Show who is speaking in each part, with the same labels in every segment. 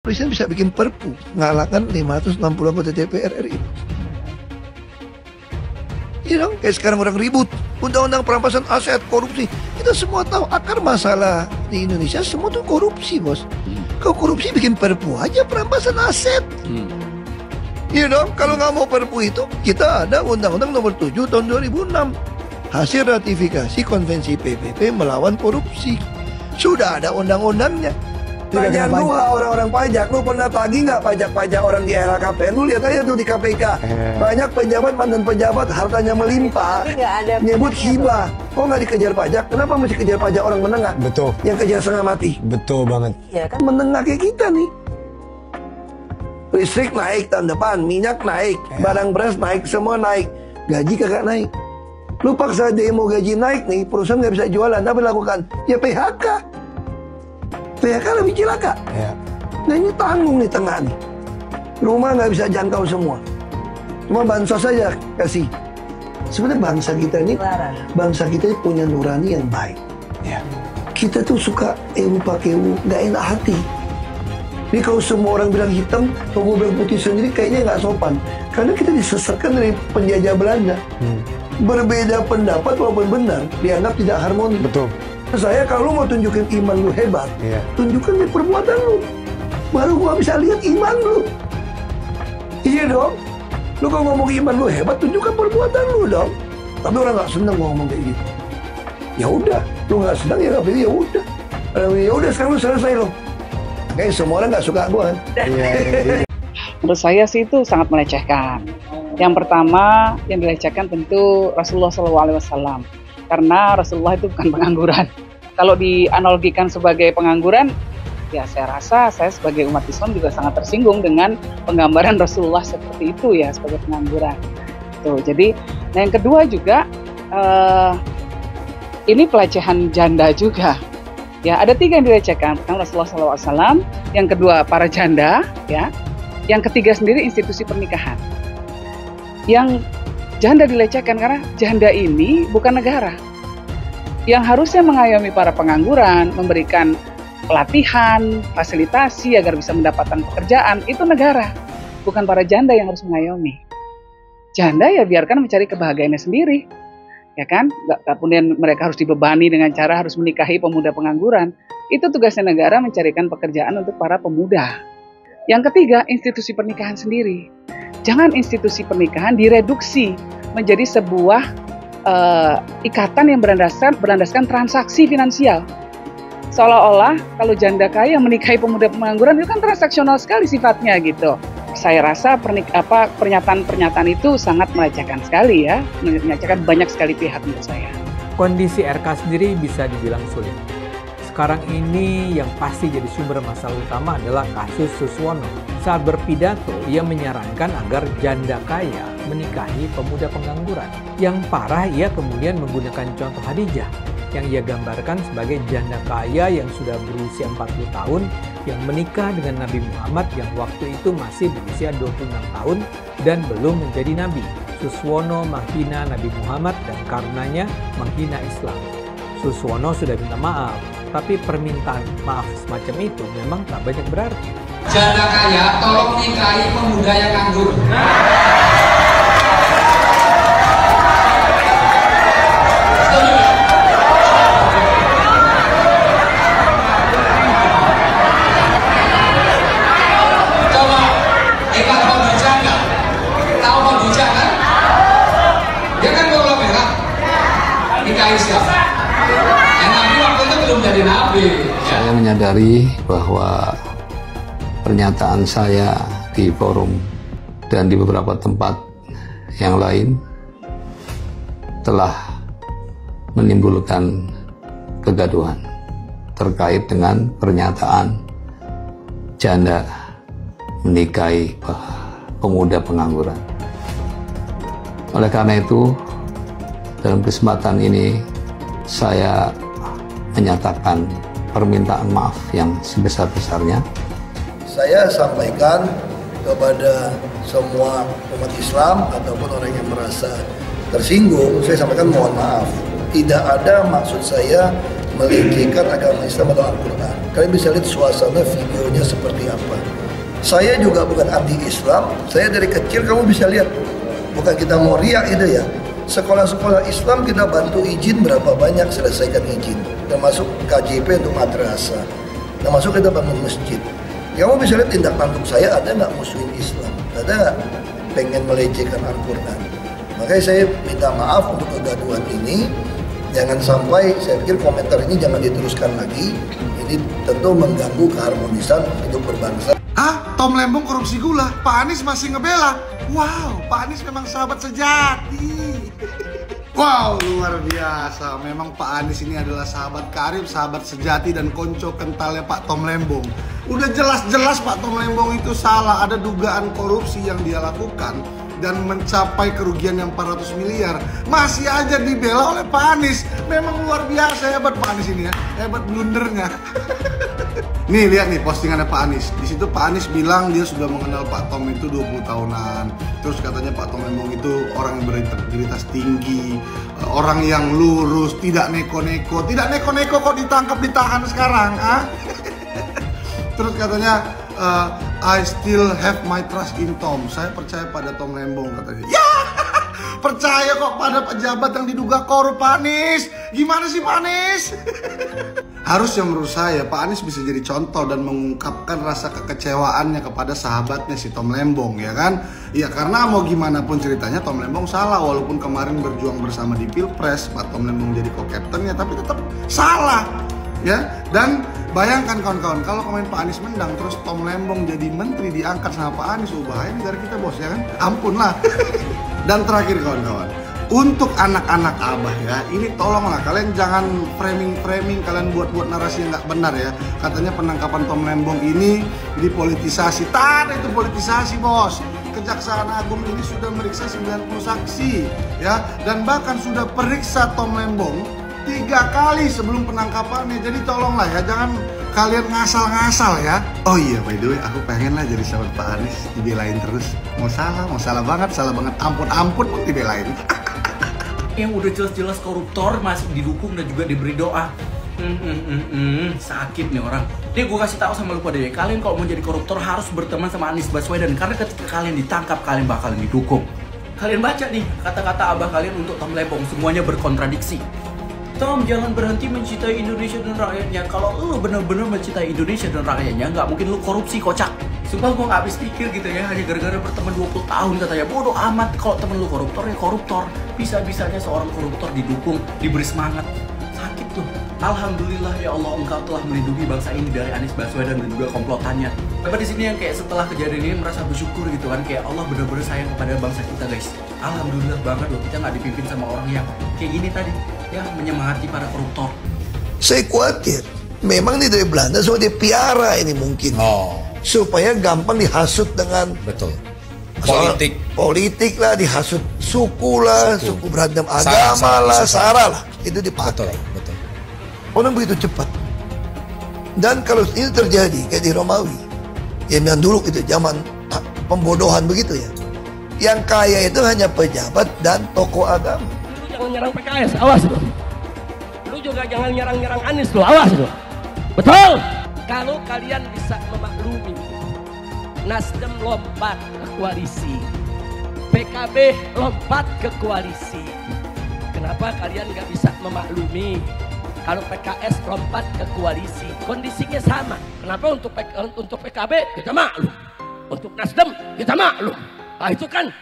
Speaker 1: Presiden bisa bikin perpu ngalahkan 560 anggota DPR RI. Iya dong, kayak sekarang orang ribut undang-undang perampasan aset, korupsi. Kita semua tahu akar masalah di Indonesia semua tuh korupsi, bos. Kalau korupsi bikin perpu aja perampasan aset. Iya dong, kalau nggak mau perpu itu, kita ada Undang-Undang Nomor 7 Tahun 2006. Hasil ratifikasi Konvensi PBB melawan korupsi. Sudah ada undang-undangnya. Tanya lu orang-orang pajak, lu pernah tagih nggak pajak-pajak orang di LHKPN? Lu lihat aja tuh di KPK. Banyak pejabat, mantan pejabat, hartanya melimpah. Nyebut hibah. Kok nggak dikejar pajak? Kenapa mesti kejar pajak orang menengah?
Speaker 2: Betul.
Speaker 1: Yang kejar setengah mati.
Speaker 2: Betul banget.
Speaker 1: Ya kan menengah kayak kita nih. Listrik naik tahun depan, minyak naik, barang beras naik, semua naik. Gaji kagak naik. Lu paksa demo gaji naik nih, perusahaan nggak bisa jualan, apa lakukan? Ya PHK. PHK lebih cilaka.
Speaker 2: Ya.
Speaker 1: Nah ini tanggung nih tengah nih. Rumah nggak bisa jangkau semua. Cuma bansos saja kasih. Sebenarnya bangsa kita ini punya nurani yang baik.
Speaker 2: Ya.
Speaker 1: Kita tuh suka pakai nggak enak hati. Ini kalau semua orang bilang hitam, kalau gue bilang putih sendiri kayaknya nggak sopan. Karena kita disesatkan dari penjajah Belanda. Berbeda pendapat walaupun benar, dianggap tidak harmoni.
Speaker 2: Betul.
Speaker 1: Saya kalau lu mau tunjukin iman lu hebat, tunjukkan di perbuatan lu. Baru gua bisa lihat iman lu. Iya dong. Lu kalau ngomong iman lu hebat, tunjukkan perbuatan lu dong. Tapi orang nggak seneng ngomong kayak gitu. Ya udah, lu nggak senang ya nggak pilih, ya udah. Ya udah sekarang lu selesai lo. Kayak semua orang nggak suka gua kan.
Speaker 3: Menurut saya sih itu sangat melecehkan. Yang pertama yang dilecehkan tentu Rasulullah SAW. Karena Rasulullah itu bukan pengangguran. Kalau dianalogikan sebagai pengangguran, ya saya rasa saya sebagai umat Islam juga sangat tersinggung dengan penggambaran Rasulullah seperti itu ya, sebagai pengangguran. Tuh, jadi, nah yang kedua juga, ini pelecehan janda juga. Ya, ada 3 yang dilecehkan. Pertama Rasulullah SAW, yang kedua para janda, ya, yang ketiga sendiri institusi pernikahan. Yang janda dilecehkan karena janda ini bukan negara. Yang harusnya mengayomi para pengangguran, memberikan pelatihan, fasilitasi agar bisa mendapatkan pekerjaan, itu negara. Bukan para janda yang harus mengayomi. Janda ya biarkan mencari kebahagiaannya sendiri. Ya kan? Kemudian mereka harus dibebani dengan cara harus menikahi pemuda pengangguran. Itu tugasnya negara mencarikan pekerjaan untuk para pemuda. Yang ketiga, institusi pernikahan sendiri. Jangan institusi pernikahan direduksi menjadi sebuah ikatan yang berlandaskan transaksi finansial. Seolah-olah kalau janda kaya menikahi pemuda pengangguran itu kan transaksional sekali sifatnya gitu. Saya rasa pernyataan-pernyataan itu sangat melecehkan sekali ya, melecehkan banyak sekali pihak menurut saya.
Speaker 4: Kondisi RK sendiri bisa dibilang sulit. Sekarang ini yang pasti jadi sumber masalah utama adalah kasus Suswono. Saat berpidato, ia menyarankan agar janda kaya menikahi pemuda pengangguran. Yang parah, ia kemudian menggunakan contoh Khadijah, yang ia gambarkan sebagai janda kaya yang sudah berusia 40 tahun, yang menikah dengan Nabi Muhammad yang waktu itu masih berusia 26 tahun dan belum menjadi Nabi. Suswono menghina Nabi Muhammad dan karenanya menghina Islam. Suswono sudah minta maaf, tapi permintaan maaf semacam itu memang tak banyak berarti.
Speaker 5: Janda kaya tolong nikahi pemuda yang nganggur. Coba ingat Khadijah nggak? Tahu Khadijah kan? Dia kan bola merah. Nikahi siapa? Yang Nabi waktu itu belum jadi Nabi.
Speaker 6: Saya menyadari bahwa pernyataan saya di forum dan di beberapa tempat yang lain telah menimbulkan kegaduhan terkait dengan pernyataan janda menikahi pemuda pengangguran. Oleh karena itu, dalam kesempatan ini saya menyatakan permintaan maaf yang sebesar-besarnya.
Speaker 1: Saya sampaikan kepada semua umat Islam ataupun orang yang merasa tersinggung, saya sampaikan mohon maaf. Tidak ada maksud saya melecehkan agama Islam atau Al-Quran. Kalian bisa lihat suasana videonya seperti apa. Saya juga bukan anti-Islam, saya dari kecil kamu bisa lihat. Bukan kita mau riak itu ya. Sekolah-sekolah Islam kita bantu izin berapa banyak selesaikan izin. Termasuk KJP untuk madrasah. Termasuk kita bangun masjid. Kamu bisa lihat tindak tanduk saya ada nggak musuhin Islam? Ada nggak pengen melecehkan Al-Quran? Makanya saya minta maaf untuk kegaduhan ini. Jangan sampai, saya pikir komentar ini jangan diteruskan lagi. Ini tentu mengganggu keharmonisan hidup berbangsa.
Speaker 2: Tom Lembong korupsi gula, Pak Anies masih ngebela. Wow, Pak Anies memang sahabat sejati. Wow, luar biasa. Memang Pak Anies ini adalah sahabat karib, sahabat sejati dan konco kentalnya Pak Tom Lembong. Udah jelas-jelas Pak Tom Lembong itu salah. Ada dugaan korupsi yang dia lakukan dan mencapai kerugian yang 400 miliar. Masih aja dibela oleh Pak Anies. Memang luar biasa hebat Pak Anies ini ya. Hebat blundernya. Nih lihat nih postingannya Pak Anies. Di situ Pak Anies bilang dia sudah mengenal Pak Tom itu 20 tahunan. Terus katanya Pak Tom Lembong itu orang yang berintegritas tinggi, orang yang lurus, tidak neko-neko. Tidak neko-neko kok ditangkap ditahan sekarang, Terus katanya I still have my trust in Tom. Saya percaya pada Tom Lembong katanya. Ya, percaya kok pada pejabat yang diduga korup Pak Anies. Gimana sih Pak Anies? Harusnya menurut saya Pak Anies bisa jadi contoh dan mengungkapkan rasa kekecewaannya kepada sahabatnya si Tom Lembong, ya kan? Ya karena mau gimana pun ceritanya Tom Lembong salah. Walaupun kemarin berjuang bersama di Pilpres, Pak Tom Lembong jadi co-captainnya, tapi tetap salah. Ya, dan bayangkan kawan-kawan kalau kemarin Pak Anies menang terus Tom Lembong jadi menteri diangkat sama Pak Anies, bahaya negara kita bos, ya kan? Ampunlah. Dan terakhir kawan-kawan, untuk anak-anak abah ya, ini tolonglah kalian jangan framing, kalian buat narasi yang nggak benar ya. Katanya penangkapan Tom Lembong ini dipolitisasi. Tak, itu politisasi bos. Kejaksaan Agung ini sudah meriksa 90 saksi ya, dan bahkan sudah periksa Tom Lembong 3 kali sebelum penangkapannya. Jadi tolonglah ya, jangan kalian ngasal-ngasal ya. Oh iya, by the way, aku pengen lah jadi sahabat Pak Anies, dibelain terus. Mau salah banget, ampun pun dibelain.
Speaker 7: Yang udah jelas-jelas koruptor masih didukung dan juga diberi doa. Sakit nih orang. Dia gue kasih tahu sama lu pada ya, kalian kalau mau jadi koruptor harus berteman sama Anies Baswedan, karena ketika kalian ditangkap kalian bakalan didukung. Kalian baca nih kata-kata abah kalian untuk Tom Lembong, semuanya berkontradiksi. Tom, jangan berhenti mencintai Indonesia dan rakyatnya. Kalau lu bener-bener mencintai Indonesia dan rakyatnya, nggak mungkin lu korupsi, kocak. Sumpah gue nggak habis pikir gitu ya, hanya gara-gara berteman 20 tahun katanya. Bodoh amat, kalau temen lu koruptor ya koruptor. Bisa-bisanya seorang koruptor didukung, diberi semangat. Sakit tuh. Alhamdulillah ya Allah, engkau telah melindungi bangsa ini dari Anies Baswedan dan juga komplotannya. Tapi di sini yang kayak setelah kejadian ini merasa bersyukur gitu kan, kayak Allah benar-benar sayang kepada bangsa kita guys. Alhamdulillah banget loh, kita nggak dipimpin sama orang yang kayak gini tadi, ya menyemangati para koruptor.
Speaker 1: Saya khawatir, memang ini dari Belanda semua dipiara ini mungkin. Supaya gampang dihasut dengan politik lah, dihasut suku lah, suku berantem agama lah, sara lah, itu dipakai. Betul. Orang begitu cepat. Dan kalau ini terjadi kayak di Romawi, yang dulu itu zaman pembodohan begitu ya, yang kaya itu hanya pejabat dan tokoh agama.
Speaker 8: Lu jangan nyerang PKS, awas lu. Lu juga jangan nyerang Anies lu, awas lu. Betul. Kalau kalian bisa memaklumi, Nasdem lompat ke koalisi, PKB lompat ke koalisi. Kenapa kalian nggak bisa memaklumi kalau PKS lompat ke koalisi? Kondisinya sama. Kenapa untuk PKB kita maklum, untuk Nasdem kita maklum. Nah itu kan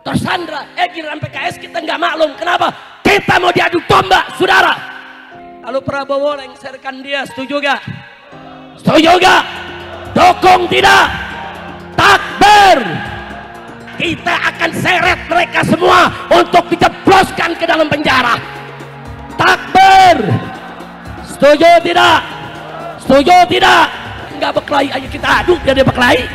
Speaker 8: tersandra. Giliran PKS kita nggak maklum. Kenapa? Kita mau diadu domba, saudara. Kalau Prabowo lengserkan dia, setuju gak? Setuju gak? Dukung tidak? Takbir! Kita akan seret mereka semua untuk dijebloskan ke dalam penjara. Takbir! Setuju tidak? Setuju tidak? Enggak berkelahi aja kita adu biar dia berkelahi.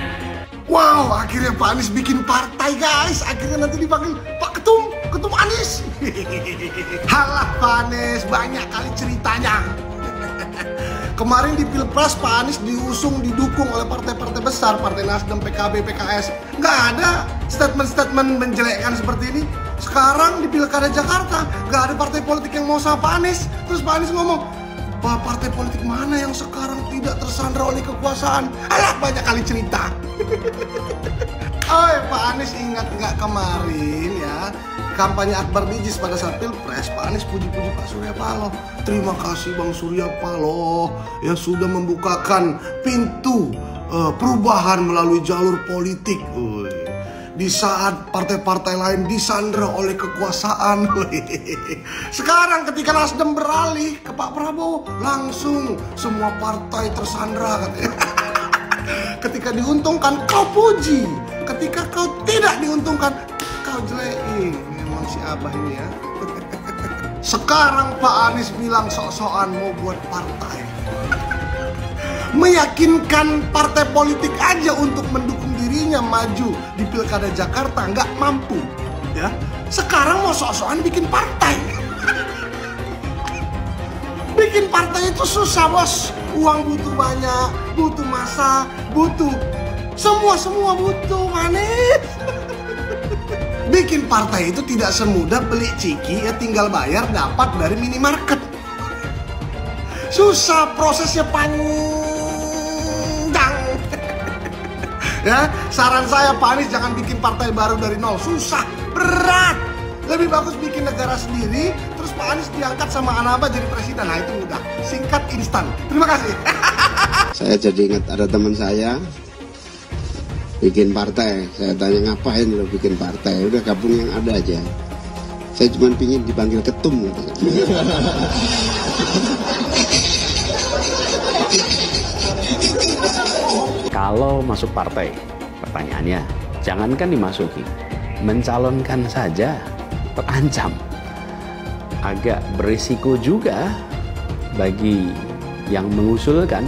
Speaker 2: Wow, akhirnya Pak Anies bikin partai guys. Akhirnya nanti dipanggil Pak Ketum Anies. Halah Pak Anies, banyak kali ceritanya. Kemarin di Pilpres Pak Anies didukung oleh partai-partai besar, Partai Nasdem, PKB, PKS. Nggak ada statement-statement menjelekkan seperti ini. Sekarang di Pilkada Jakarta nggak ada partai politik yang mau sama Pak Anies. Terus Pak Anies ngomong, partai politik mana yang sekarang tidak tersandra oleh kekuasaan? Alah, banyak kali cerita. Oh, Pak Anies ingat nggak kemarin ya, kampanye Akbar Bijis pada saat Pilpres, Pak Anies puji-puji Pak Surya Paloh. Terima kasih Bang Surya Paloh yang sudah membukakan pintu perubahan melalui jalur politik. Di saat partai-partai lain disandra oleh kekuasaan. Sekarang ketika Nasdem beralih ke Pak Prabowo, langsung semua partai tersandra katanya. Ketika diuntungkan kau puji, ketika kau tidak diuntungkan kau jelekin. Memang si Abah ini ya. Sekarang Pak Anies bilang sok-sokan mau buat partai, meyakinkan partai politik aja untuk mendukung dirinya maju di Pilkada Jakarta nggak mampu ya. Sekarang mau sok-sokan bikin partai. Bikin partai itu susah bos. Uang butuh banyak, butuh masa, butuh semua butuh manis. Bikin partai itu tidak semudah beli ciki ya, tinggal bayar dapat dari minimarket. Susah, prosesnya panjang. Ya, saran saya Pak Anies jangan bikin partai baru dari nol, susah, berat. Lebih bagus bikin negara sendiri, terus Pak Anies diangkat sama Anaba jadi presiden. Nah itu mudah, singkat, instan. Terima kasih.
Speaker 9: Saya jadi ingat ada teman saya bikin partai. Saya tanya ngapain lo bikin partai? Udah gabung yang ada aja. Saya cuma pingin dipanggil ketum gitu.
Speaker 10: Kalau masuk partai, pertanyaannya, jangankan dimasuki, mencalonkan saja terancam. Agak berisiko juga bagi yang mengusulkan.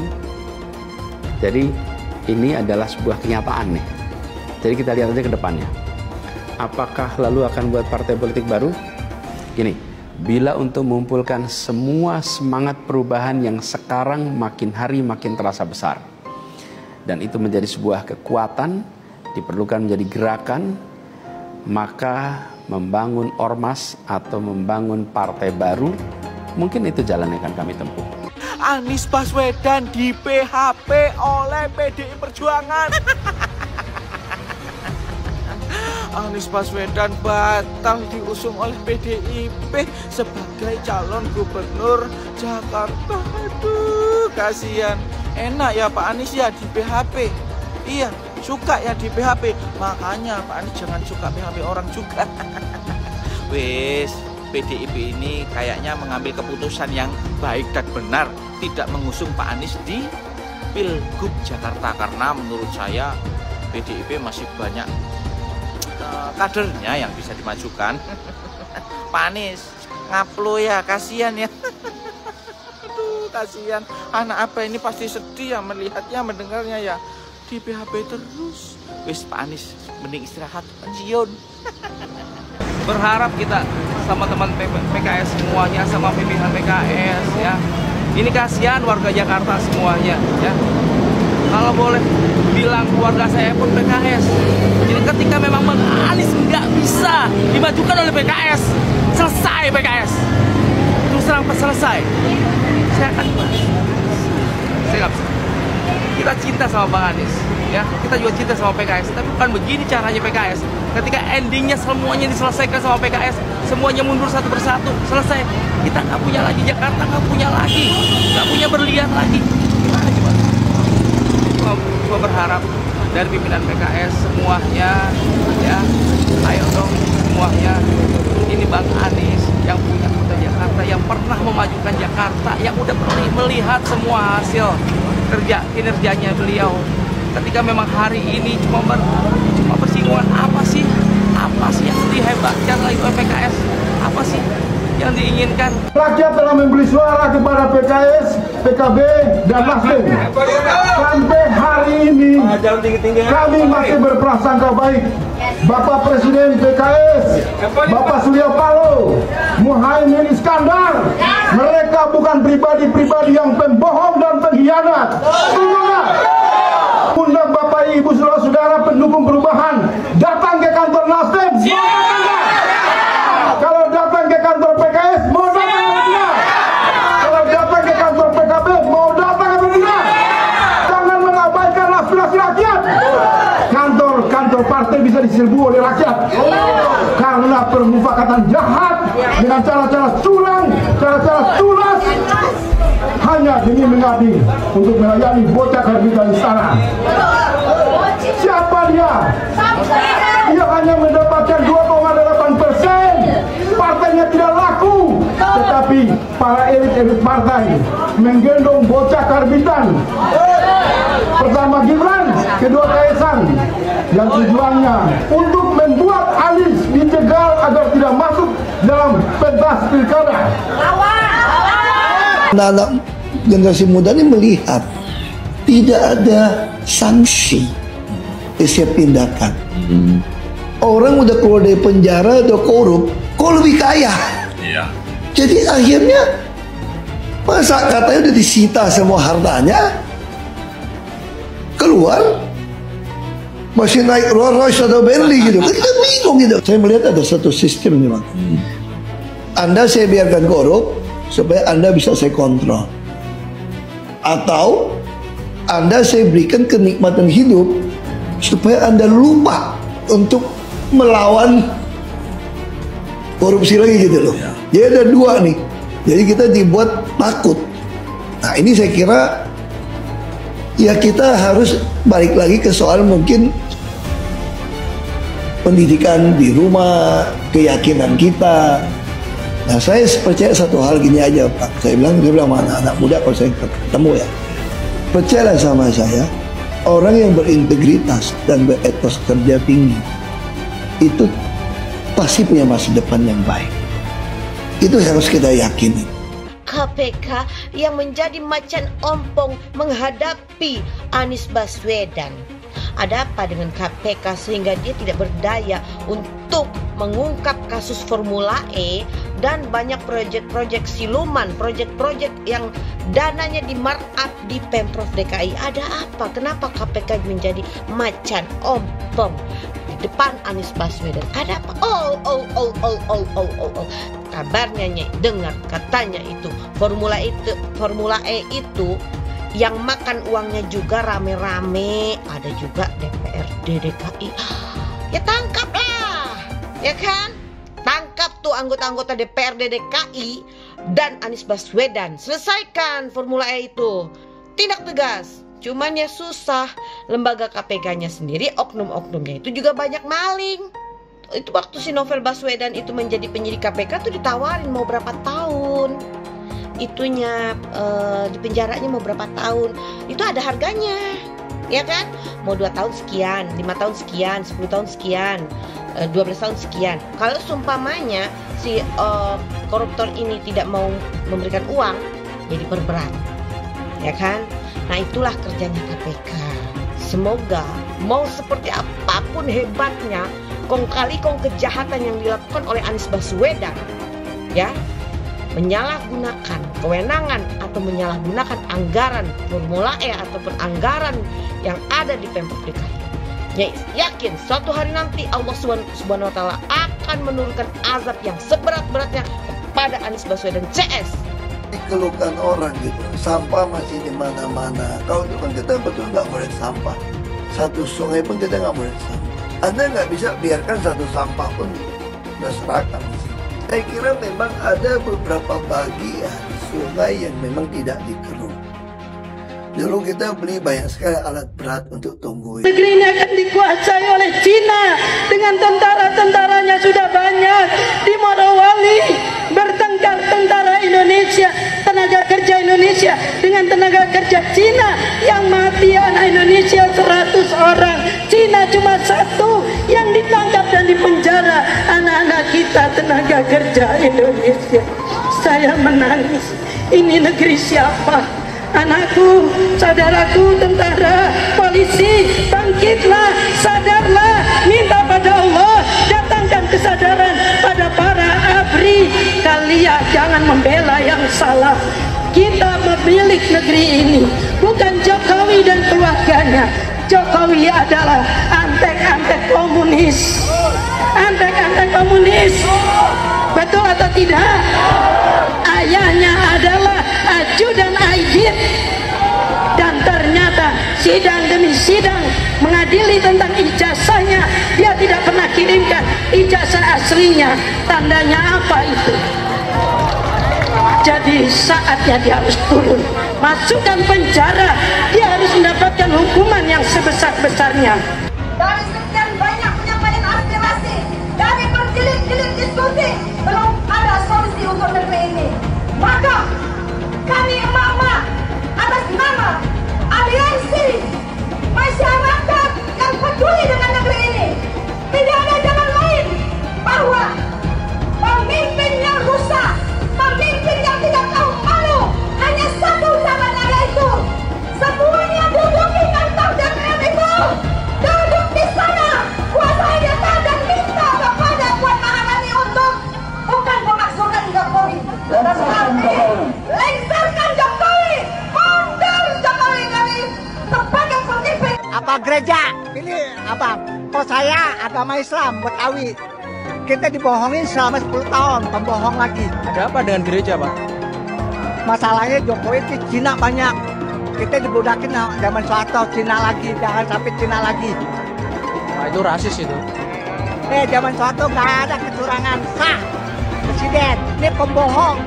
Speaker 10: Jadi ini adalah sebuah kenyataan nih. Jadi kita lihat aja ke depannya. Apakah lalu akan buat partai politik baru? Gini, bila untuk mengumpulkan semua semangat perubahan yang sekarang makin hari makin terasa besar, dan itu menjadi sebuah kekuatan, diperlukan menjadi gerakan, maka membangun ormas atau membangun partai baru, mungkin itu jalan yang akan kami tempuh.
Speaker 11: Anies Baswedan di PHP oleh PDI Perjuangan. Anies Baswedan batal diusung oleh PDIP sebagai calon gubernur Jakarta. Aduh, kasihan. Enak ya Pak Anies ya di PHP. Iya, suka ya di PHP. Makanya Pak Anies jangan suka PHP orang juga. Wes, PDIP ini kayaknya mengambil keputusan yang baik dan benar, tidak mengusung Pak Anies di Pilgub Jakarta, karena menurut saya PDIP masih banyak kadernya yang bisa dimajukan. Pak Anies ngaplo ya, kasihan ya. Aduh, kasihan. Anak apa ini pasti sedih ya melihatnya, mendengarnya ya. Di PHP terus. Wis Pak Anies mending istirahat, pensiun.
Speaker 8: Berharap kita sama teman PKS semuanya, sama pimpinan PKS ya. Ini kasihan warga Jakarta semuanya ya. Kalau boleh bilang keluarga saya pun PKS. Jadi ketika memang Anies nggak bisa dimajukan oleh PKS, selesai PKS. Terus terang selesai. Saya akan saya nggak bisa. Kita cinta sama Bang Anies, ya. Kita juga cinta sama PKS. Tapi bukan begini caranya PKS. Ketika endingnya semuanya diselesaikan sama PKS, semuanya mundur satu persatu, selesai. Kita nggak punya lagi Jakarta, nggak punya lagi, nggak punya berlian lagi. Gimana coba? Cuma berharap dari pimpinan PKS semuanya, ya, ayo dong semuanya. Ini Bang Anies yang punya kota Jakarta, yang pernah memajukan Jakarta, yang udah melihat semua hasil kinerjanya beliau. Ketika memang hari ini cuma bersinggungan apa sih yang dihebatkan lagi oleh PKS, apa sih yang diinginkan?
Speaker 12: Rakyat telah memberi suara kepada PKS, PKB, dan Nasdem. Sampai hari ini kami masih berprasangka baik. Bapak Presiden PKS, Bapak Surya Paloh, Muhaimin Iskandar, mereka bukan pribadi-pribadi yang pembohong dan pengkhianat. Undang Bapak Ibu saudara pendukung perubahan datang ke kantor Nasdem. Kalau datang ke kantor PKS, mau datang atau tidak? Kalau datang ke kantor Kantor partai bisa diserbu oleh rakyat karena permufakatan jahat dengan cara-cara curang, cara-cara tulas, hanya demi mengabdi untuk melayani bocah karbitan istana. Siapa dia? Dia hanya mendapatkan 2,8%. Partainya tidak laku, tetapi para elit-elit partai menggendong bocah karbitan. Pertama Gibran, kedua Kaisang, yang tujuannya untuk membuat Anies dijegal agar tidak masuk dalam pentas pilkada.
Speaker 1: Anak-anak generasi muda ini melihat tidak ada sanksi setiap tindakan. Orang udah keluar dari penjara, udah korup, kok lebih kaya. Jadi akhirnya masa katanya udah disita semua hartanya, keluar masih naik Rolls Royce atau Bentley gitu. Kita bingung gitu. Saya melihat ada satu sistem nih, Bang. Anda saya biarkan korup supaya Anda bisa saya kontrol, atau Anda saya berikan kenikmatan hidup supaya Anda lupa untuk melawan korupsi lagi gitu loh. Jadi ada dua nih. Jadi kita dibuat takut. Nah ini saya kira ya kita harus balik lagi ke soal mungkin pendidikan di rumah, keyakinan kita. Nah saya percaya satu hal gini aja Pak. Saya bilang sama anak-anak muda kalau saya ketemu ya, percayalah sama saya, orang yang berintegritas dan beretos kerja tinggi itu pasti punya masa depan yang baik. Itu harus kita yakini.
Speaker 13: KPK yang menjadi macan ompong menghadapi Anies Baswedan. Ada apa dengan KPK sehingga dia tidak berdaya untuk mengungkap kasus Formula E dan banyak proyek-proyek siluman, proyek-proyek yang dananya di markup di Pemprov DKI. Ada apa? Kenapa KPK menjadi macan ompong di depan Anies Baswedan? Ada apa? Kabarnya dengar katanya itu Formula E itu yang makan uangnya juga rame-rame, ada juga DPRD DKI. Ya tangkaplah, ya kan? Tangkap tuh anggota-anggota DPRD DKI dan Anies Baswedan. Selesaikan Formula E itu. Tindak tegas. Cuman ya susah. Lembaga KPK-nya sendiri, oknum-oknumnya itu juga banyak maling. Itu waktu si Novel Baswedan itu menjadi penyidik KPK tuh ditawarin mau berapa tahun. Itunya di penjaranya mau berapa tahun, itu ada harganya, ya kan? Mau 2 tahun sekian, 5 tahun sekian, 10 tahun sekian, 12 tahun sekian. Kalau seumpamanya si koruptor ini tidak mau memberikan uang, ya diperberat, ya kan? Nah itulah kerjanya KPK. Semoga mau seperti apapun hebatnya, kong kali kong kejahatan yang dilakukan oleh Anies Baswedan, ya, menyalahgunakan kewenangan atau menyalahgunakan anggaran Formula E ataupun anggaran yang ada di Pemprov DKI. Ya, yakin suatu hari nanti Allah Subhanahu wa taala akan menurunkan azab yang seberat-beratnya kepada Anies Baswedan CS.
Speaker 1: Dikeluhkan orang gitu, sampah masih di mana-mana. Kalau itu kan kita betul nggak boleh sampah. Satu sungai pun kita nggak boleh sampah. Anda nggak bisa biarkan satu sampah pun berserakan. Saya kira memang ada beberapa bagian sungai yang memang tidak dikeruk. Dulu kita beli banyak sekali alat berat untuk tumbuh.
Speaker 14: Negeri ini akan dikuasai oleh Cina dengan tentara-tentaranya sudah banyak. Di Morowali bertengkar tentara Indonesia, tenaga kerja Indonesia dengan tenaga kerja Cina, yang mati anak Indonesia 100 orang. Cina cuma 1 yang ditangkap dan dipenjara, anak-anak kita tenaga kerja Indonesia. Saya menangis. Ini negeri siapa? Anakku, saudaraku, tentara, polisi, bangkitlah, sadarlah, minta pada Allah, datangkan kesadaran pada para ABRI. Kalian jangan membela yang salah. Kita memilih negeri ini, bukan Jokowi dan keluarganya. Jokowi adalah antek-antek komunis. Antek-antek komunis. Betul atau tidak? Ayahnya adalah ajudan Aidit dan ternyata sidang demi sidang mengadili tentang ijazahnya, dia tidak pernah kirimkan ijazah aslinya. Tandanya apa itu? Jadi saatnya dia harus turun, masukkan penjara, dia harus mendapatkan hukuman yang sebesar-besarnya.
Speaker 15: Dari sekian banyak penyampaian aspirasi, dari berjilid-jilid diskusi, belum ada solusi untuk negeri ini. Maka kami emak-emak atas nama aliansi masyarakat yang peduli dengan negeri ini, tidak ada jalan lain bahwa pemimpin yang rusak, pemimpin yang tidak tahu malu, hanya satu caranya, yaitu semuanya duduk di kantor DPR itu, duduk di sana, kuasai data dan minta kepada Puan Maharani untuk bukan memakzulkan Jokowi, tetapi lengserkan Jokowi, mundur Jokowi dari sebagai pemimpin.
Speaker 16: Apa gereja? Ini abang, kok saya agama Islam Betawi. Kita dibohongin selama 10 tahun, pembohong lagi.
Speaker 17: Ada apa dengan gereja, Pak?
Speaker 16: Masalahnya Jokowi di Cina banyak. Kita dibudakin zaman Soeharto, Cina lagi, jangan sampai Cina lagi.
Speaker 17: Nah, itu rasis itu.
Speaker 16: Zaman Soeharto nggak ada kecurangan, sah. Presiden, ini pembohong.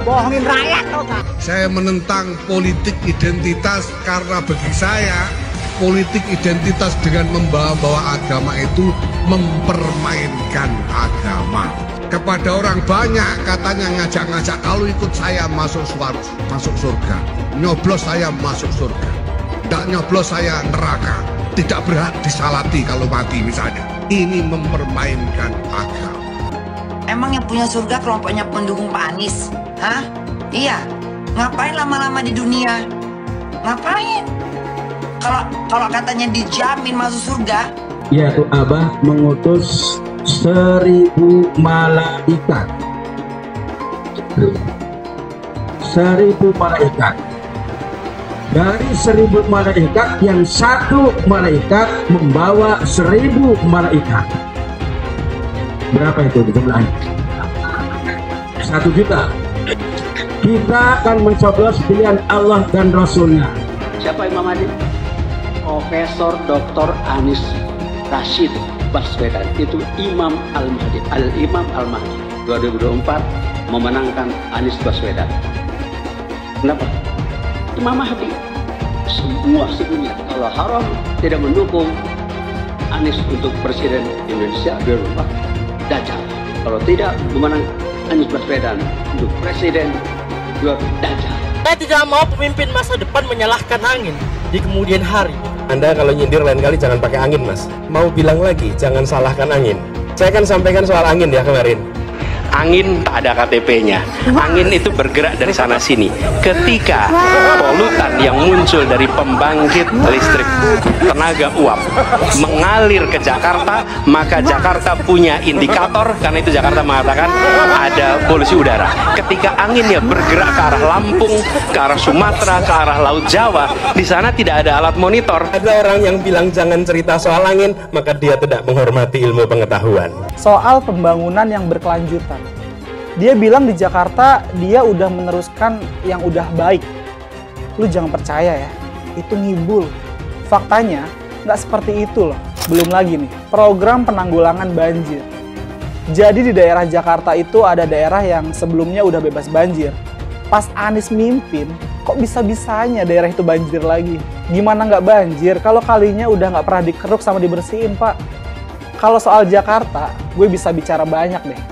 Speaker 16: Bohongin rakyat, tau nggak?
Speaker 18: Saya menentang politik identitas karena bagi saya politik identitas dengan membawa-bawa agama itu mempermainkan agama. Kepada orang banyak katanya ngajak-ngajak, kalau ikut saya masuk surga, nyoblos saya masuk surga, tidak nyoblos saya neraka, tidak berhak disalati kalau mati misalnya. Ini mempermainkan agama.
Speaker 19: Emang yang punya surga kelompoknya pendukung Pak Anies? Hah? Iya. Ngapain lama-lama di dunia? Ngapain? Kalau katanya dijamin masuk surga,
Speaker 12: yaitu Abah mengutus 1000 malaikat. 1000 malaikat. Dari 1000 malaikat, yang satu malaikat membawa 1000 malaikat. Berapa itu jumlahnya? 1 juta. Kita akan mencoblos pilihan Allah dan Rasulnya.
Speaker 10: Siapa Imam Mahdi? Profesor Dr. Anies Rashid Baswedan, itu Imam Al-Mahdi, Al-Imam Al-Mahdi 2024 memenangkan Anies Baswedan. Kenapa? Imam Mahdi semua sedunia kalau haram tidak mendukung Anies untuk Presiden Indonesia 2024, Dajjal. Kalau tidak memenang Anies Baswedan untuk Presiden 2024, Dajjal.
Speaker 20: Saya tidak mau pemimpin masa depan menyalahkan angin di kemudian hari.
Speaker 21: Anda kalau nyindir lain kali jangan pakai angin, Mas. Mau bilang lagi, jangan salahkan angin. Saya kan sampaikan soal angin ya kemarin.
Speaker 10: Angin tak ada KTP-nya. Angin itu bergerak dari sana sini. Ketika polutan yang muncul dari pembangkit listrik tenaga uap mengalir ke Jakarta, maka Jakarta punya indikator, karena itu Jakarta mengatakan ada polusi udara. Ketika anginnya bergerak ke arah Lampung, ke arah Sumatera, ke arah Laut Jawa, di sana tidak ada alat monitor.
Speaker 21: Ada orang yang bilang jangan cerita soal angin, maka dia tidak menghormati ilmu pengetahuan.
Speaker 17: Soal pembangunan yang berkelanjutan. Dia bilang di Jakarta dia udah meneruskan yang udah baik. Lu jangan percaya ya, itu ngibul. Faktanya nggak seperti itu loh. Belum lagi nih, program penanggulangan banjir. Jadi di daerah Jakarta itu ada daerah yang sebelumnya udah bebas banjir. Pas Anies mimpin, kok bisa-bisanya daerah itu banjir lagi? Gimana nggak banjir kalau kalinya udah nggak pernah dikeruk sama dibersihin, Pak? Kalau soal Jakarta, gue bisa bicara banyak deh.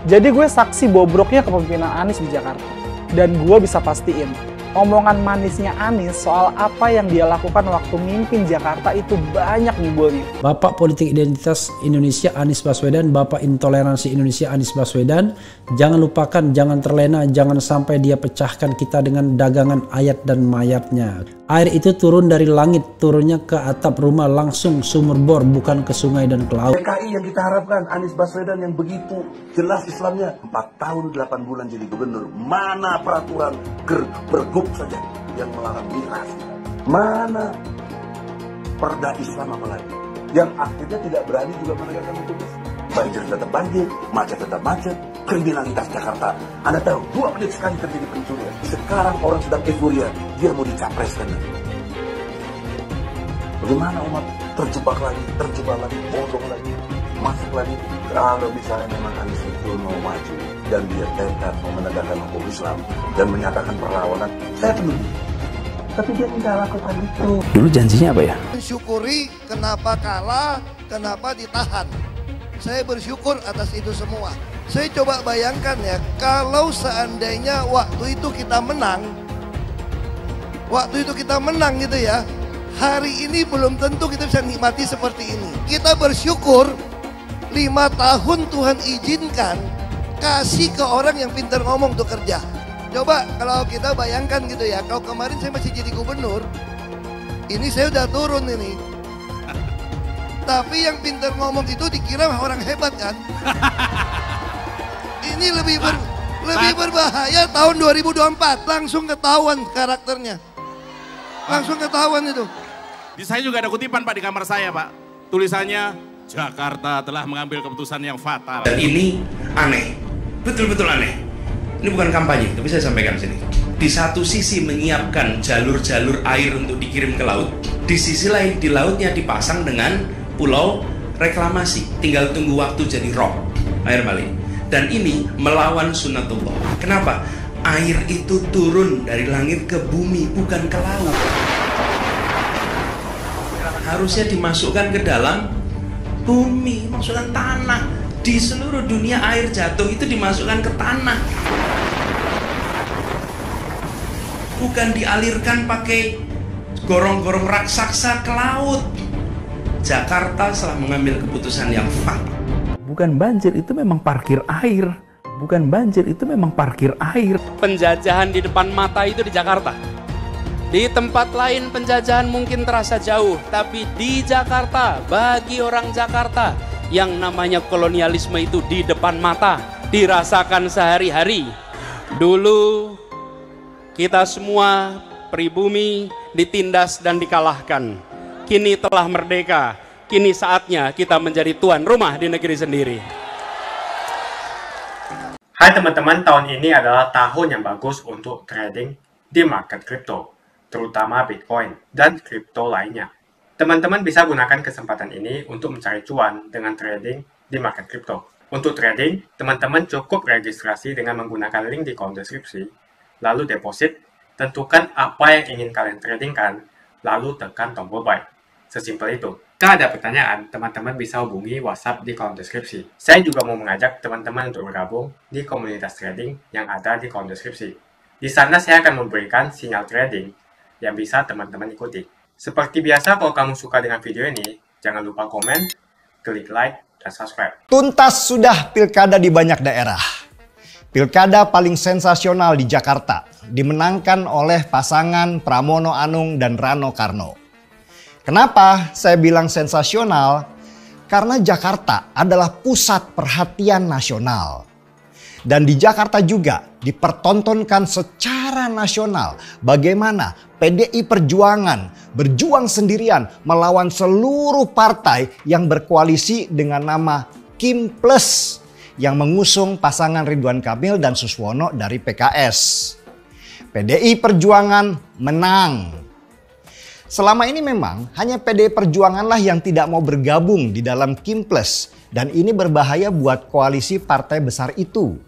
Speaker 17: Jadi gue saksi bobroknya kepemimpinan Anies di Jakarta. Dan gue bisa pastiin, omongan manisnya Anies soal apa yang dia lakukan waktu mimpin Jakarta itu banyak ngibulnya.
Speaker 22: Bapak Politik Identitas Indonesia Anies Baswedan, Bapak Intoleransi Indonesia Anies Baswedan. Jangan lupakan, jangan terlena, jangan sampai dia pecahkan kita dengan dagangan ayat dan mayatnya. Air itu turun dari langit, turunnya ke atap rumah langsung sumur bor, bukan ke sungai dan ke laut.
Speaker 23: DKI yang kita harapkan, Anies Baswedan yang begitu jelas Islamnya, 4 tahun 8 bulan jadi gubernur. Mana peraturan pergub saja yang melarang miras? Mana perda Islam apalagi? Yang akhirnya tidak berani juga menegakkan hukum Islam. Banjir tetap banjir, macet tetap macet. kriminalitas Jakarta. Anda tahu 2 menit sekali terjadi pencurian. Sekarang orang sedang euforia, dia mau dicapreskan. Bagaimana umat terjebak lagi, bodoh lagi, masuk lagi. Kalau misalnya memang Anies itu mau maju dan dia tekad mau menegakkan hukum Islam dan menyatakan perlawanan, saya setuju. Tapi dia tidak lakukan itu.
Speaker 10: Dulu janjinya apa ya?
Speaker 1: Mensyukuri kenapa kalah, kenapa ditahan. Saya bersyukur atas itu semua. Saya coba bayangkan ya, kalau seandainya waktu itu kita menang gitu ya, hari ini belum tentu kita bisa nikmati seperti ini. Kita bersyukur 5 tahun Tuhan izinkan kasih ke orang yang pintar ngomong untuk kerja. Coba kalau kita bayangkan gitu ya, kalau kemarin saya masih jadi gubernur, ini saya udah turun ini. Tapi yang pintar ngomong itu dikira orang hebat kan? Ini lebih berbahaya tahun 2024, langsung ketahuan karakternya. Langsung ketahuan itu.
Speaker 3: Di saya juga ada kutipan Pak di kamar saya Pak. Tulisannya, Jakarta telah mengambil keputusan yang fatal.
Speaker 4: Dan ini aneh, betul-betul aneh. Ini bukan kampanye, tapi saya sampaikan sini. Di satu sisi menyiapkan jalur-jalur air untuk dikirim ke laut, di sisi lain di lautnya dipasang dengan pulau reklamasi. Tinggal tunggu waktu jadi rob, air balik. Dan ini melawan sunatullah. Kenapa? Air itu turun dari langit ke bumi, bukan ke laut. Harusnya dimasukkan ke dalam bumi, masukkan tanah. Di seluruh dunia air jatuh itu dimasukkan ke tanah. Bukan dialirkan pakai gorong-gorong raksasa ke laut. Jakarta telah mengambil keputusan yang fatal.
Speaker 10: Bukan banjir, itu memang parkir air. Bukan banjir, itu memang parkir air.
Speaker 5: Penjajahan di depan mata itu di Jakarta. Di tempat lain penjajahan mungkin terasa jauh, tapi di Jakarta, bagi orang Jakarta, yang namanya kolonialisme itu di depan mata, dirasakan sehari-hari. Dulu kita semua pribumi ditindas dan dikalahkan. Kini telah merdeka, kini saatnya kita menjadi tuan rumah di negeri sendiri.
Speaker 24: Hai teman-teman, tahun ini adalah tahun yang bagus untuk trading di market kripto, terutama Bitcoin dan kripto lainnya. Teman-teman bisa gunakan kesempatan ini untuk mencari cuan dengan trading di market kripto. Untuk trading, teman-teman cukup registrasi dengan menggunakan link di kolom deskripsi, lalu deposit, tentukan apa yang ingin kalian tradingkan, lalu tekan tombol buy. Sesimpel itu. Jika ada pertanyaan, teman-teman bisa hubungi WhatsApp di kolom deskripsi. Saya juga mau mengajak teman-teman untuk bergabung di komunitas trading yang ada di kolom deskripsi. Di sana saya akan memberikan sinyal trading yang bisa teman-teman ikuti. Seperti biasa, kalau kamu suka dengan video ini, jangan lupa komen, klik like, dan subscribe.
Speaker 25: Tuntas sudah pilkada di banyak daerah. Pilkada paling sensasional di Jakarta dimenangkan oleh pasangan Pramono Anung dan Rano Karno. Kenapa saya bilang sensasional? Karena Jakarta adalah pusat perhatian nasional. Dan di Jakarta juga dipertontonkan secara nasional bagaimana PDI Perjuangan berjuang sendirian melawan seluruh partai yang berkoalisi dengan nama Kim Plus yang mengusung pasangan Ridwan Kamil dan Suswono dari PKS. PDI Perjuangan menang. Selama ini memang hanya PDI Perjuanganlah yang tidak mau bergabung di dalam Kim Plus, dan ini berbahaya buat koalisi partai besar itu.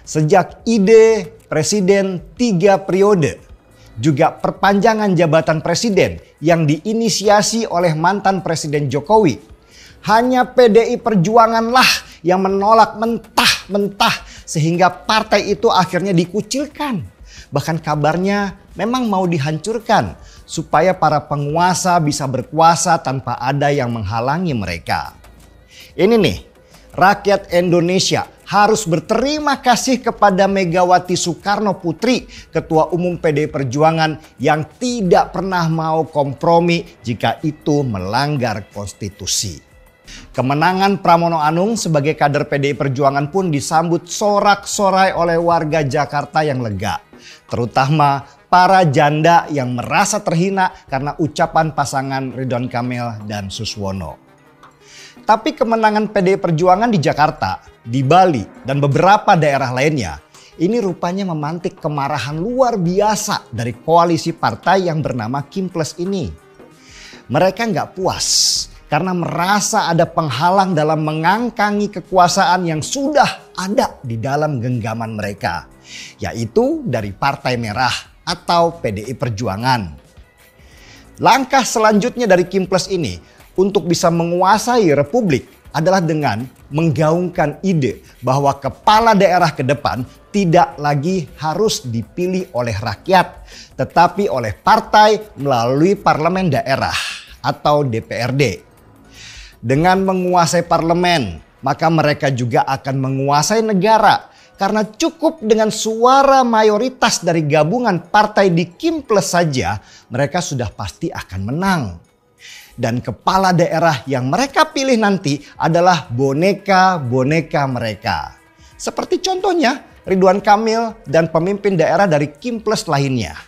Speaker 25: Sejak ide presiden 3 periode, juga perpanjangan jabatan presiden yang diinisiasi oleh mantan Presiden Jokowi, hanya PDI Perjuanganlah yang menolak mentah-mentah sehingga partai itu akhirnya dikucilkan. Bahkan kabarnya memang mau dihancurkan supaya para penguasa bisa berkuasa tanpa ada yang menghalangi mereka. Ini nih, rakyat Indonesia harus berterima kasih kepada Megawati Soekarno Putri, Ketua Umum PDI Perjuangan yang tidak pernah mau kompromi jika itu melanggar konstitusi. Kemenangan Pramono Anung sebagai kader PDI Perjuangan pun disambut sorak-sorai oleh warga Jakarta yang lega. Terutama para janda yang merasa terhina karena ucapan pasangan Ridwan Kamil dan Suswono. Tapi kemenangan PDI Perjuangan di Jakarta, di Bali, dan beberapa daerah lainnya, ini rupanya memantik kemarahan luar biasa dari koalisi partai yang bernama Kimples ini. Mereka nggak puas karena merasa ada penghalang dalam mengangkangi kekuasaan yang sudah ada di dalam genggaman mereka, yaitu dari Partai Merah atau PDI Perjuangan. Langkah selanjutnya dari Kimples ini untuk bisa menguasai Republik adalah dengan menggaungkan ide bahwa kepala daerah ke depan tidak lagi harus dipilih oleh rakyat, tetapi oleh partai melalui parlemen daerah atau DPRD. Dengan menguasai parlemen, maka mereka juga akan menguasai negara karena cukup dengan suara mayoritas dari gabungan partai di Kimples saja, mereka sudah pasti akan menang. Dan kepala daerah yang mereka pilih nanti adalah boneka-boneka mereka. Seperti contohnya Ridwan Kamil dan pemimpin daerah dari Kimples lainnya.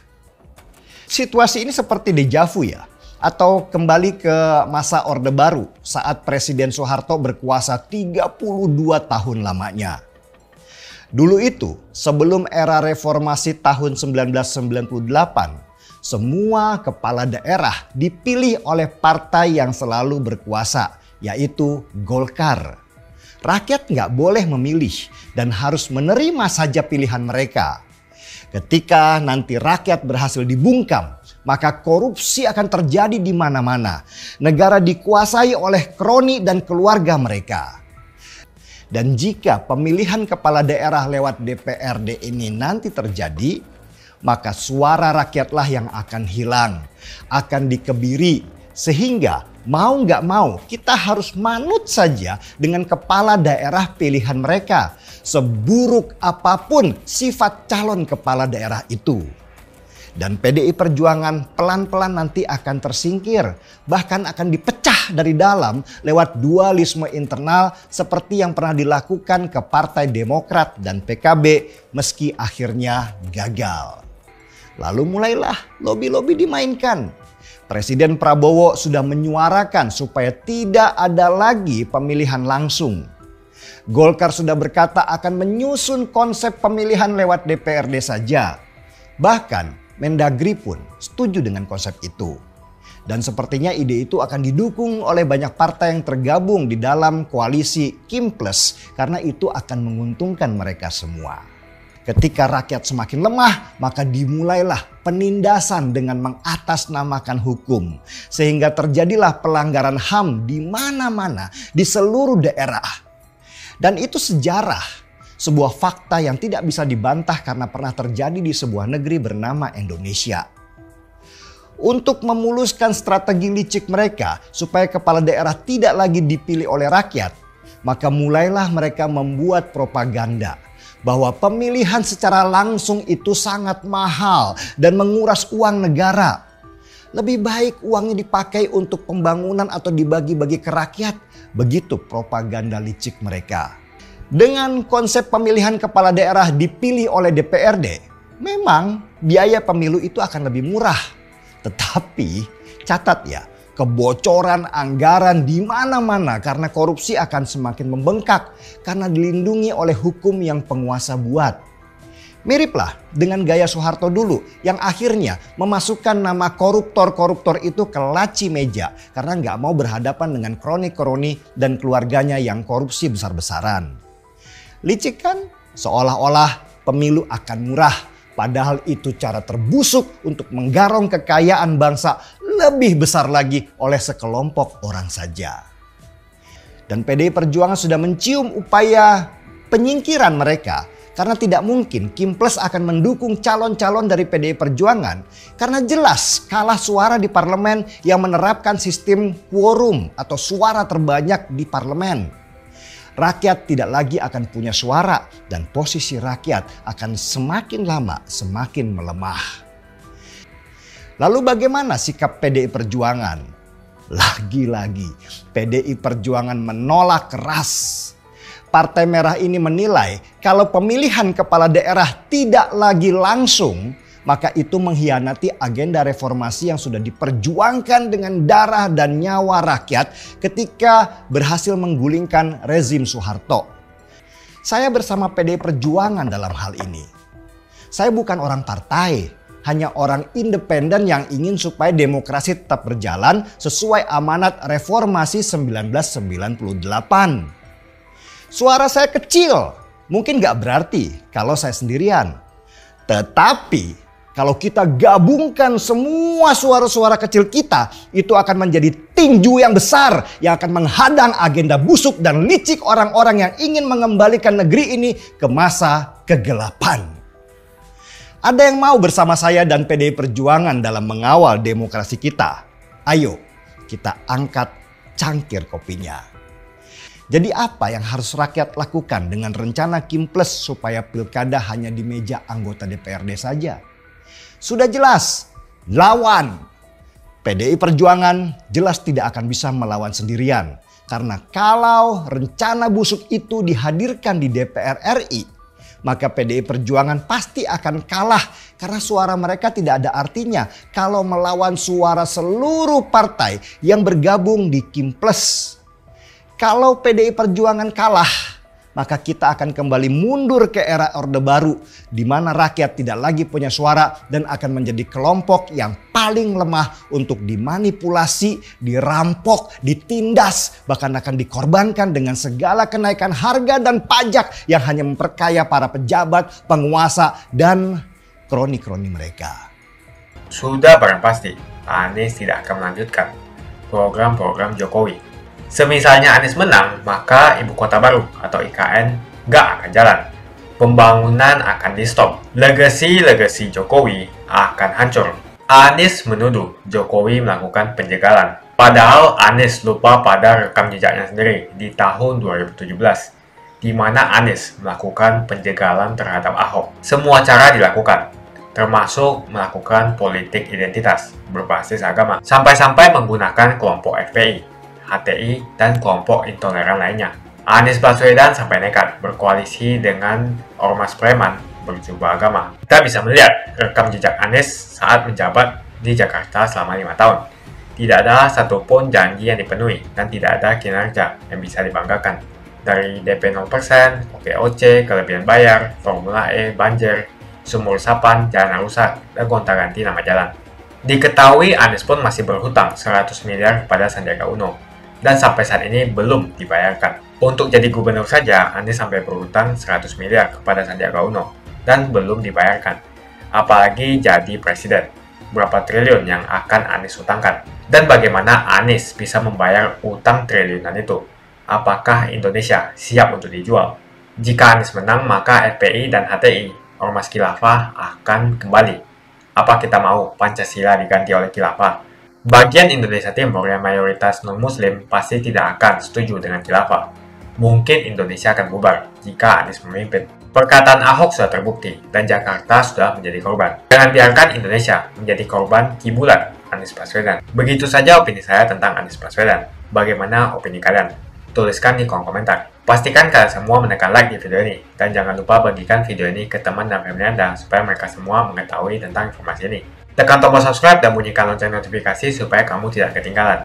Speaker 25: Situasi ini seperti deja vu ya, atau kembali ke masa Orde Baru saat Presiden Soeharto berkuasa 32 tahun lamanya. Dulu itu sebelum era reformasi tahun 1998, semua kepala daerah dipilih oleh partai yang selalu berkuasa, yaitu Golkar. Rakyat nggak boleh memilih dan harus menerima saja pilihan mereka. Ketika nanti rakyat berhasil dibungkam, maka korupsi akan terjadi di mana-mana. Negara dikuasai oleh kroni dan keluarga mereka. Dan jika pemilihan kepala daerah lewat DPRD ini nanti terjadi, maka suara rakyatlah yang akan hilang, akan dikebiri. Sehingga mau nggak mau kita harus manut saja dengan kepala daerah pilihan mereka. Seburuk apapun sifat calon kepala daerah itu. Dan PDI Perjuangan pelan-pelan nanti akan tersingkir. Bahkan akan dipecah dari dalam lewat dualisme internal seperti yang pernah dilakukan ke Partai Demokrat dan PKB meski akhirnya gagal. Lalu mulailah lobi-lobi dimainkan. Presiden Prabowo sudah menyuarakan supaya tidak ada lagi pemilihan langsung. Golkar sudah berkata akan menyusun konsep pemilihan lewat DPRD saja. Bahkan Mendagri pun setuju dengan konsep itu. Dan sepertinya ide itu akan didukung oleh banyak partai yang tergabung di dalam koalisi Kimples karena itu akan menguntungkan mereka semua. Ketika rakyat semakin lemah, maka dimulailah penindasan dengan mengatasnamakan hukum. Sehingga terjadilah pelanggaran HAM di mana-mana, di seluruh daerah. Dan itu sejarah, sebuah fakta yang tidak bisa dibantah karena pernah terjadi di sebuah negeri bernama Indonesia. Untuk memuluskan strategi licik mereka supaya kepala daerah tidak lagi dipilih oleh rakyat, maka mulailah mereka membuat propaganda bahwa pemilihan secara langsung itu sangat mahal dan menguras uang negara. Lebih baik uangnya dipakai untuk pembangunan atau dibagi-bagi ke rakyat. Begitu propaganda licik mereka. Dengan konsep pemilihan kepala daerah dipilih oleh DPRD, memang biaya pemilu itu akan lebih murah. Tetapi catat ya, kebocoran anggaran di mana-mana karena korupsi akan semakin membengkak karena dilindungi oleh hukum yang penguasa buat. Miriplah dengan gaya Soeharto dulu yang akhirnya memasukkan nama koruptor-koruptor itu ke laci meja karena nggak mau berhadapan dengan kroni-kroni dan keluarganya yang korupsi besar-besaran. Licik kan? Seolah-olah pemilu akan murah. Padahal itu cara terbusuk untuk menggarong kekayaan bangsa lebih besar lagi oleh sekelompok orang saja. Dan PDI Perjuangan sudah mencium upaya penyingkiran mereka karena tidak mungkin Kimples akan mendukung calon-calon dari PDI Perjuangan karena jelas kalah suara di parlemen yang menerapkan sistem quorum atau suara terbanyak di parlemen. Rakyat tidak lagi akan punya suara dan posisi rakyat akan semakin lama semakin melemah. Lalu bagaimana sikap PDI Perjuangan? Lagi-lagi PDI Perjuangan menolak keras. Partai Merah ini menilai kalau pemilihan kepala daerah tidak lagi langsung, maka itu mengkhianati agenda reformasi yang sudah diperjuangkan dengan darah dan nyawa rakyat ketika berhasil menggulingkan rezim Soeharto. Saya bersama PDI Perjuangan dalam hal ini. Saya bukan orang partai, hanya orang independen yang ingin supaya demokrasi tetap berjalan sesuai amanat reformasi 1998. Suara saya kecil, mungkin gak berarti kalau saya sendirian. Tetapi kalau kita gabungkan semua suara-suara kecil kita, itu akan menjadi tinju yang besar yang akan menghadang agenda busuk dan licik orang-orang yang ingin mengembalikan negeri ini ke masa kegelapan. Ada yang mau bersama saya dan PDI Perjuangan dalam mengawal demokrasi kita? Ayo kita angkat cangkir kopinya. Jadi apa yang harus rakyat lakukan dengan rencana Kimples supaya pilkada hanya di meja anggota DPRD saja? Sudah jelas, lawan. PDI Perjuangan jelas tidak akan bisa melawan sendirian. Karena kalau rencana busuk itu dihadirkan di DPR RI, maka PDI Perjuangan pasti akan kalah. Karena suara mereka tidak ada artinya kalau melawan suara seluruh partai yang bergabung di Kimples. Kalau PDI Perjuangan kalah, maka kita akan kembali mundur ke era Orde Baru di mana rakyat tidak lagi punya suara dan akan menjadi kelompok yang paling lemah untuk dimanipulasi, dirampok, ditindas, bahkan akan dikorbankan dengan segala kenaikan harga dan pajak yang hanya memperkaya para pejabat, penguasa, dan kroni-kroni mereka.
Speaker 24: Sudah barang pasti, Anies tidak akan melanjutkan program-program Jokowi. Semisalnya Anies menang, maka Ibu Kota Baru atau IKN nggak akan jalan. Pembangunan akan di-stop. Legasi Jokowi akan hancur. Anies menuduh Jokowi melakukan penjagalan. Padahal Anies lupa pada rekam jejaknya sendiri di tahun 2017. Di mana Anies melakukan penjagalan terhadap Ahok. Semua cara dilakukan, termasuk melakukan politik identitas berbasis agama. Sampai-sampai menggunakan kelompok FPI, HTI, dan kelompok intoleran lainnya. Anies Baswedan sampai nekat berkoalisi dengan ormas preman berjubah agama. Kita bisa melihat rekam jejak Anies saat menjabat di Jakarta selama 5 tahun. Tidak ada satupun janji yang dipenuhi dan tidak ada kinerja yang bisa dibanggakan. Dari DP 0%, OKOC, kelebihan bayar, Formula E, banjir, sumur resapan, jalan rusak, dan gonta-ganti nama jalan. Diketahui Anies pun masih berhutang 100 miliar kepada Sandiaga Uno. Dan sampai saat ini belum dibayarkan. Untuk jadi gubernur saja, Anies sampai berhutang 100 miliar kepada Sandiaga Uno. Dan belum dibayarkan. Apalagi jadi presiden. Berapa triliun yang akan Anies hutangkan? Dan bagaimana Anies bisa membayar utang triliunan itu? Apakah Indonesia siap untuk dijual? Jika Anies menang, maka FPI dan HTI, Ormas Khilafah, akan kembali. Apa kita mau Pancasila diganti oleh Khilafah? Bagian Indonesia Timur yang mayoritas non-muslim pasti tidak akan setuju dengan khilafah. Mungkin Indonesia akan bubar jika Anies memimpin. Perkataan Ahok sudah terbukti dan Jakarta sudah menjadi korban. Jangan biarkan Indonesia menjadi korban kibulan Anies Baswedan. Begitu saja opini saya tentang Anies Baswedan. Bagaimana opini kalian? Tuliskan di kolom komentar. Pastikan kalian semua menekan like di video ini. Dan jangan lupa bagikan video ini ke teman dan family Anda supaya mereka semua mengetahui tentang informasi ini. Tekan tombol subscribe dan bunyikan lonceng notifikasi supaya kamu tidak ketinggalan.